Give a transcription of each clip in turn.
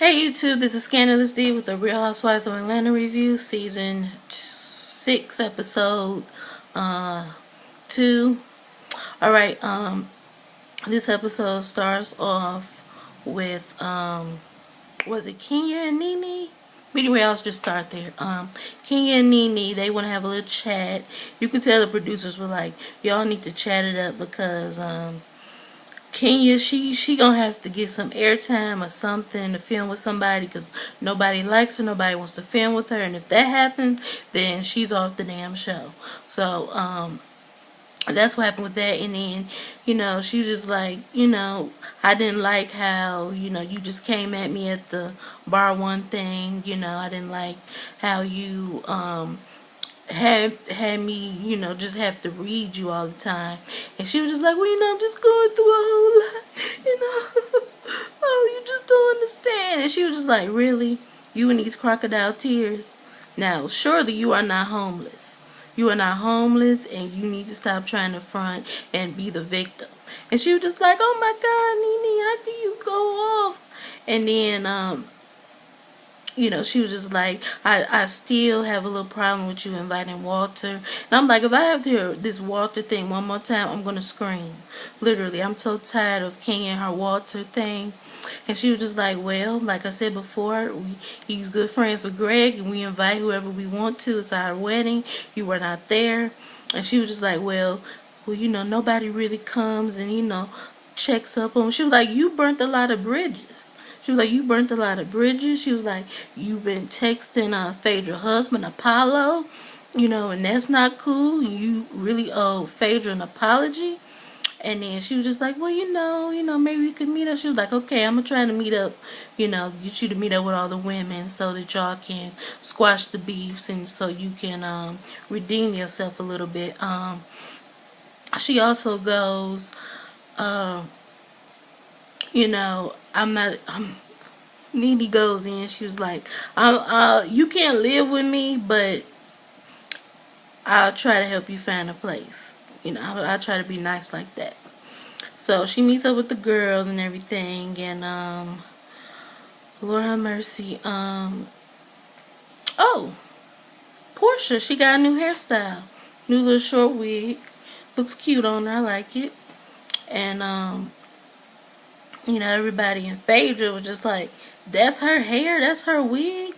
Hey YouTube, this is Scandalous Dee with the Real Housewives of Atlanta review, season 6, episode 2. Alright, this episode starts off with, was it Kenya and Nene? Anyway, I'll just start there. Kenya and Nene, they want to have a little chat. You can tell the producers were like, y'all need to chat it up because, Kenya, she gonna have to get some airtime or something to film with somebody because nobody likes her, nobody wants to film with her, and if that happens, then she's off the damn show. So that's what happened with that. And then she was just like, I didn't like how you just came at me at the bar one thing. I didn't like how you had me, just have to read you all the time. And she was just like, well, I'm just going through a whole lot, oh, you just don't understand. And she was just like, really? You and these crocodile tears? Now, surely you are not homeless. You are not homeless, and you need to stop trying to front and be the victim. And she was just like, oh my God, Nene, how can you go off? And then, she was just like, I still have a little problem with you inviting Walter. And I'm like, if I have to hear this Walter thing one more time, I'm going to scream. Literally, I'm so tired of Kenya and her Walter thing. And she was just like, well, like I said before, he's good friends with Greg, and we invite whoever we want to. It's our wedding. You were not there. And she was just like, well, nobody really comes and, checks up on. She was like, you burnt a lot of bridges. She was like, you burnt a lot of bridges. She was like, you've been texting Phaedra's husband, Apollo, and that's not cool. You really owe Phaedra an apology. And then she was just like, well, maybe we could meet up. She was like, okay, I'm going to try to meet up, get you to meet up with all the women so that y'all can squash the beefs and so you can redeem yourself a little bit. She also goes, Nene goes in. She was like, you can't live with me, but I'll try to help you find a place. I'll try to be nice like that. So she meets up with the girls and everything, and Lord have mercy. Oh, Portia, she got a new hairstyle, new little short wig. Looks cute on her. I like it. And everybody in Phaedra was just like, that's her hair, that's her wig.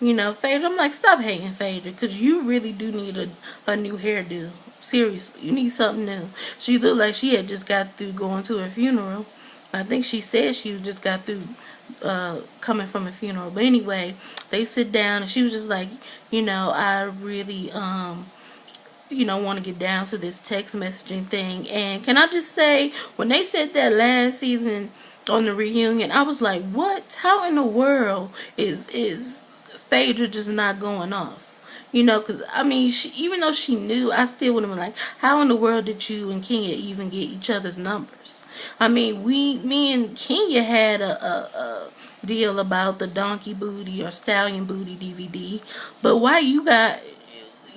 Phaedra, I'm like, stop hating Phaedra, because you really do need a new hairdo. Seriously, you need something new. She looked like she had just got through going to her funeral. I think she said she just got through coming from a funeral. But anyway, they sit down, and she was just like, I really want to get down to this text messaging thing. And can I just say, when they said that last season on the reunion, I was like, what? How in the world is Phaedra just not going off? Because, I mean, even though she knew, I still would have been like, how in the world did you and Kenya even get each other's numbers? I mean, me and Kenya had a deal about the Donkey Booty or Stallion Booty DVD. But why you got,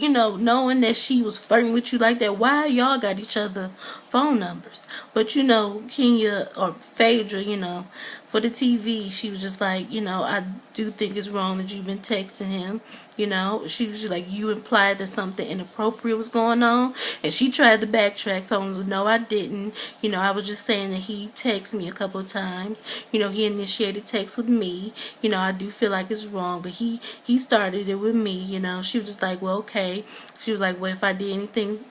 knowing that she was flirting with you like that, why y'all got each other phone numbers? But, Kenya or Phaedra, for the TV, she was just like, I do think it's wrong that you've been texting him. She was just like, you implied that something inappropriate was going on. And she tried to backtrack, told him, no, I didn't. I was just saying that he texted me a couple of times. He initiated text with me. I do feel like it's wrong, but he started it with me. She was just like, well, okay. She was like, well, if I did anything,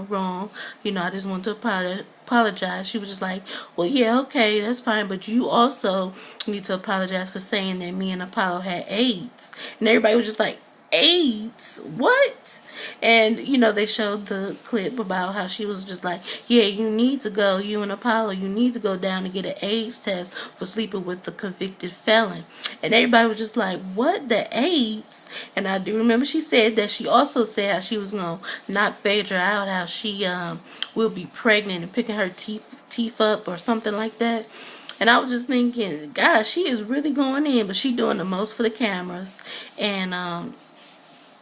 wrong, I just want to apologize. She was just like, well, yeah, okay, that's fine, but you also need to apologize for saying that me and Apollo had AIDS. And everybody was just like, AIDS? What? And, they showed the clip about how she was just like, yeah, you need to go, you and Apollo, you need to go down and get an AIDS test for sleeping with the convicted felon. And everybody was just like, what, the AIDS? And I do remember she said that she also said how she was going to knock Phaedra out, how she will be pregnant and picking her teeth up or something like that. And I was just thinking, gosh, she is really going in, but she doing the most for the cameras. And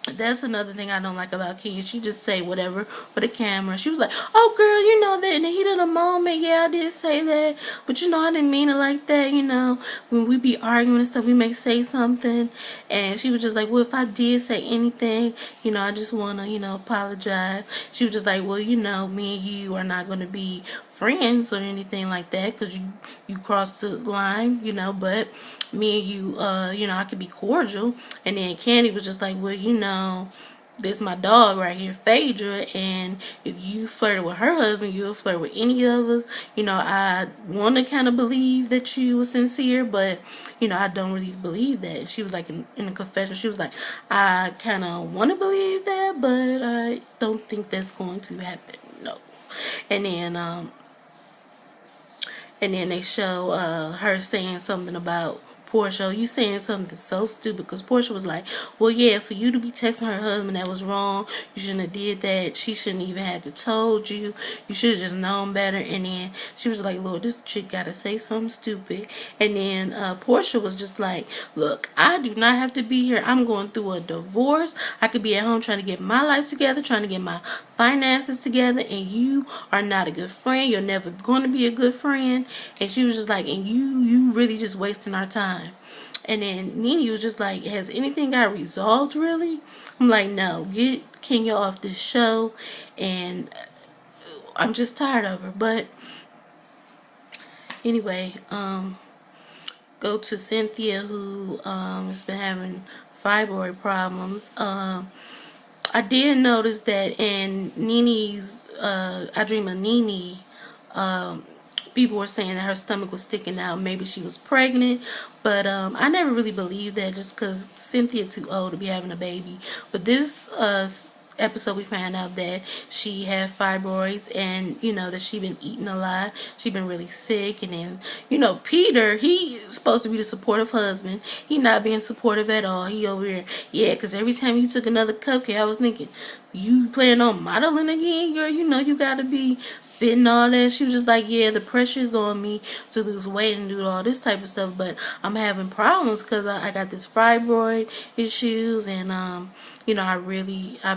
That's another thing I don't like about Kenya. She just say whatever for the camera. She was like, "Oh, girl, you know that in the heat of the moment, yeah, I did say that, but you know, I didn't mean it like that. You know, when we be arguing and stuff, we may say something." And she was just like, "Well, if I did say anything, you know, I just wanna, you know, apologize." She was just like, "Well, you know, me and you are not gonna be friends or anything like that because you crossed the line, you know, but me and you, you know, I could be cordial." And then Candy was just like, "Well, you know, this my dog right here, Phaedra, and if you flirted with her husband, you'll flirt with any of us. You know, I want to kind of believe that you were sincere, but, you know, I don't really believe that." And she was like, in the confession, she was like, "I kind of want to believe that, but I don't think that's going to happen, no." And then, they show her saying something about Portia. "You saying something so stupid," because Portia was like, "Well, yeah, for you to be texting her husband, that was wrong. You shouldn't have did that. She shouldn't even have to told you. You should have just known better." And then she was like, "Lord, this chick gotta say something stupid." And then Portia was just like, "Look, I do not have to be here. I'm going through a divorce. I could be at home trying to get my life together, trying to get my finances together, and you are not a good friend. You're never going to be a good friend." And she was just like, "And you really just wasting our time." And then Nene was just like, "Has anything got resolved really?" I'm like, "No, get Kenya off this show." And I'm just tired of her. But anyway, go to Cynthia, who has been having fibroid problems. I did notice that in Nene's I Dream of Nene, people were saying that her stomach was sticking out. Maybe she was pregnant, but I never really believed that, just because Cynthia too old to be having a baby. But this episode, we found out that she had fibroids, and you know that she been eating a lot. She been really sick. And then, you know, Peter, he is supposed to be the supportive husband. He not being supportive at all. He over here, yeah, because every time you took another cupcake, I was thinking, "You plan on modeling again, girl? You know you gotta be fit and all that." She was just like, "Yeah, the pressure's on me to lose weight and do all this type of stuff, but I'm having problems because I got this fibroid issues, and you know, I've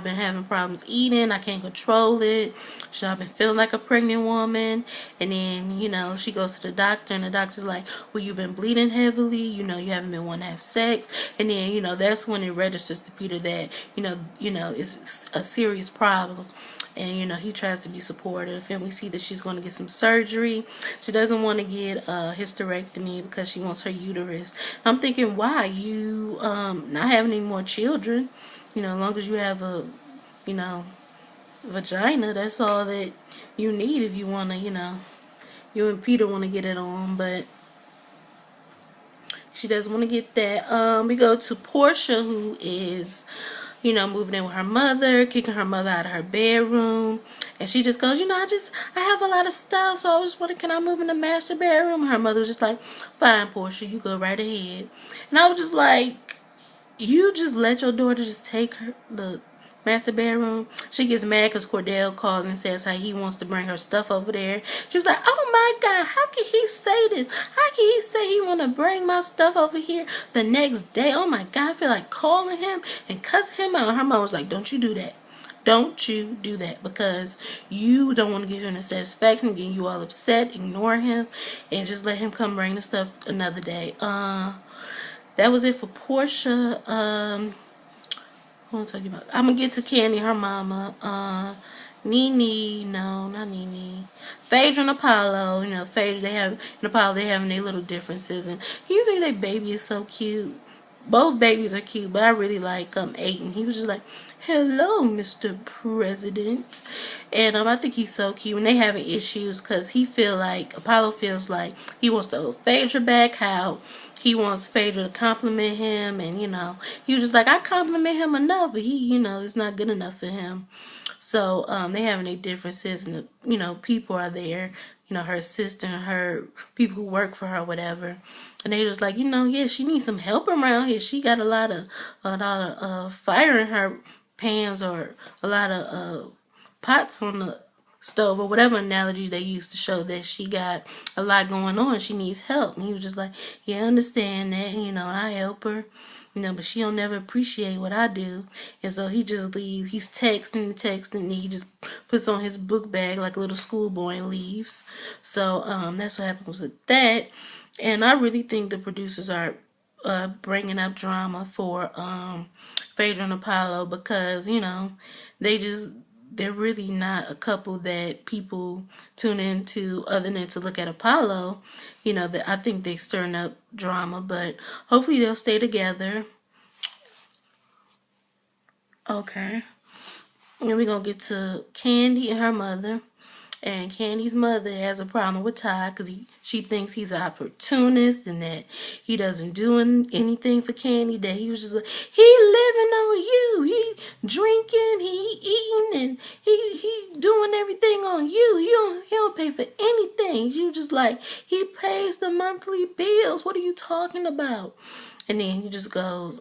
been having problems eating. I can't control it. So I've been feeling like a pregnant woman." And then, you know, she goes to the doctor, and the doctor's like, "Well, you've been bleeding heavily. You know, you haven't been wanting to have sex." And then, you know, that's when it registers to Peter that, you know, it's a serious problem. And, you know, he tries to be supportive, and we see that she's going to get some surgery. She doesn't want to get a hysterectomy because she wants her uterus. I'm thinking, why? You not having any more children, you know, as long as you have a, you know, vagina, that's all that you need if you want to, you know, you and Peter want to get it on. But she doesn't want to get that. We go to Portia, who is, you know, moving in with her mother, kicking her mother out of her bedroom. And she just goes, "You know, I have a lot of stuff, so I was wondering, can I move in the master bedroom?" And her mother was just like, "Fine, Portia, you go right ahead." And I was just like, you just let your daughter just take the master bedroom? She gets mad because Cordell calls and says how he wants to bring her stuff over there. She was like, "Oh my God, how can he say this? How can he say he want to bring my stuff over here the next day? Oh my God, I feel like calling him and cussing him out." Her mom was like, "Don't you do that. Don't you do that, because you don't want to give him the satisfaction, getting you all upset. Ignore him and just let him come bring the stuff another day." That was it for Portia. What am I talking about? I'm gonna get to Candy, her mama. Nene, no, not Nene. Phaedra and Apollo. You know, Phaedra, and Apollo, they having their little differences. And can you say their baby is so cute? Both babies are cute, but I really like Aiden. He was just like, "Hello, Mr. President." And I think he's so cute. And they having issues because Apollo feels like he wants to hold Phaedra back, how he wants Phaedra to compliment him. And, you know, he was just like, "I compliment him enough, but he, you know, it's not good enough for him." So they having their differences, and, you know, people are there. You know, her sister and her people who work for her, whatever. And they was like, you know, yeah, she needs some help around here. She got a lot of fire in her pans, or a lot of pots on the stove, or whatever analogy they used to show that she got a lot going on. She needs help. And he was just like, yeah, I understand that, and I help her. But she don't never appreciate what I do. And so he just leaves. He's texting and texting, and he just puts on his book bag like a little schoolboy and leaves. So that's what happens with that. And I really think the producers are bringing up drama for Phaedra and Apollo because, they're really not a couple that people tune into other than to look at Apollo. That I think they're stirring up drama, but hopefully they'll stay together. Okay. And we're going to get to Candy and her mother. And Candy's mother has a problem with Todd because she thinks he's an opportunist and that he doesn't do anything for Candy. That he was just like, he living on you. He drinking, he eating, and he doing everything on you. He don't pay for anything. You just like, he pays the monthly bills. What are you talking about? And then he just goes,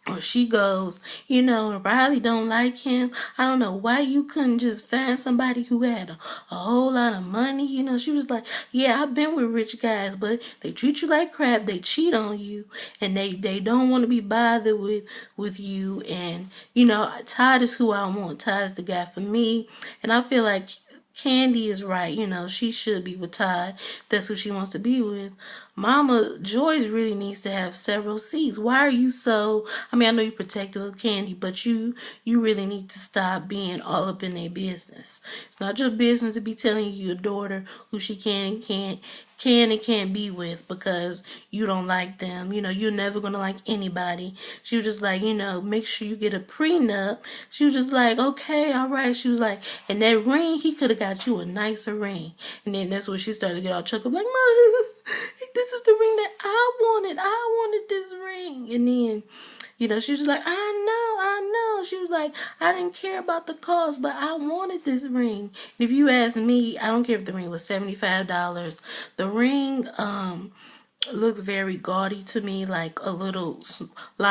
or she goes, Riley don't like him. I don't know why you couldn't just find somebody who had a whole lot of money. She was like, yeah, I've been with rich guys, but they treat you like crap. They cheat on you, and they don't want to be bothered with you. And, Todd is who I want. Todd is the guy for me. And I feel like Candy is right. She should be with Todd. That's who she wants to be with. Mama Joyce really needs to have several seats. Why are you so... I know you're protective of Candy, but you really need to stop being all up in their business. It's not your business to be telling your daughter who she can and can't be with because you don't like them. You're never going to like anybody. She was just like, make sure you get a prenup. She was just like, okay, all right. She was like, and that ring, he could have got you a nicer ring. And then that's when she started to get all chuckled, like, Mom, this is the ring that I wanted. I wanted this ring. And then, she was like, I know. She was like, I didn't care about the cost, but I wanted this ring. And if you ask me, I don't care if the ring was $75. The ring, looks very gaudy to me, like a lot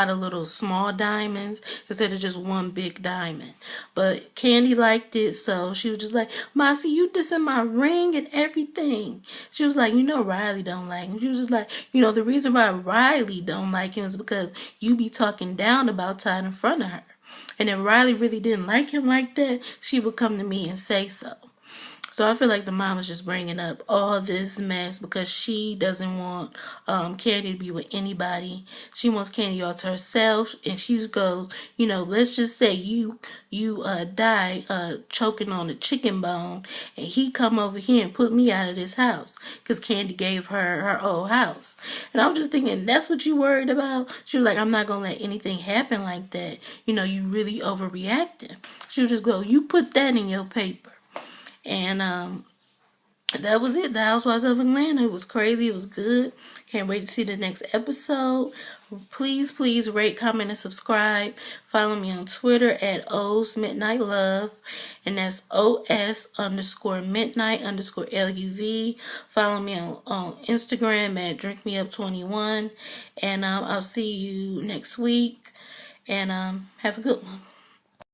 of little small diamonds instead of just one big diamond. But Candy liked it, so she was just like, Mossy, you dissing my ring and everything. She was like, Riley don't like him. She was just like, the reason why Riley don't like him is because you be talking down about Todd in front of her. And if Riley really didn't like him like that, she would come to me and say so. So I feel like the mom is just bringing up all this mess because she doesn't want Candy to be with anybody. She wants Candy all to herself, and she goes, let's just say you die choking on a chicken bone, and he come over here and put me out of this house because Candy gave her old house. And I was just thinking, that's what you worried about? She was like, I'm not gonna let anything happen like that. You really overreacting. She would just go, you put that in your paper. And that was it. The Housewives of Atlanta. It was crazy. It was good. Can't wait to see the next episode. Please rate, comment, and subscribe. Follow me on Twitter at O's Midnight Love. And that's OS_midnight_LUV. Follow me on Instagram at DrinkMeUp21. And I'll see you next week. And have a good one.